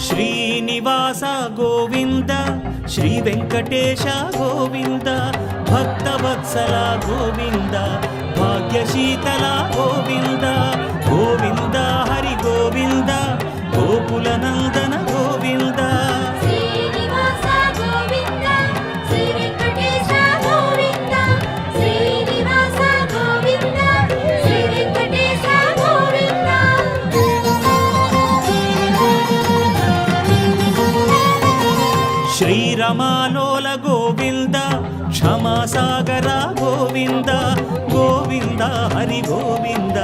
Srinivasa Govinda Shri Venkatesha Govinda Bhaktavatsala Govinda భాగ్యశీతల Govinda Govinda Hari Govinda Gokula Nandana Govinda Srinivasa Govinda Shri Venkatesha Govinda Srinivasa Govinda Shri Venkatesha Govinda శ్రీరమాలోల Govinda క్షమాసాగర Govinda Govinda Hari Govinda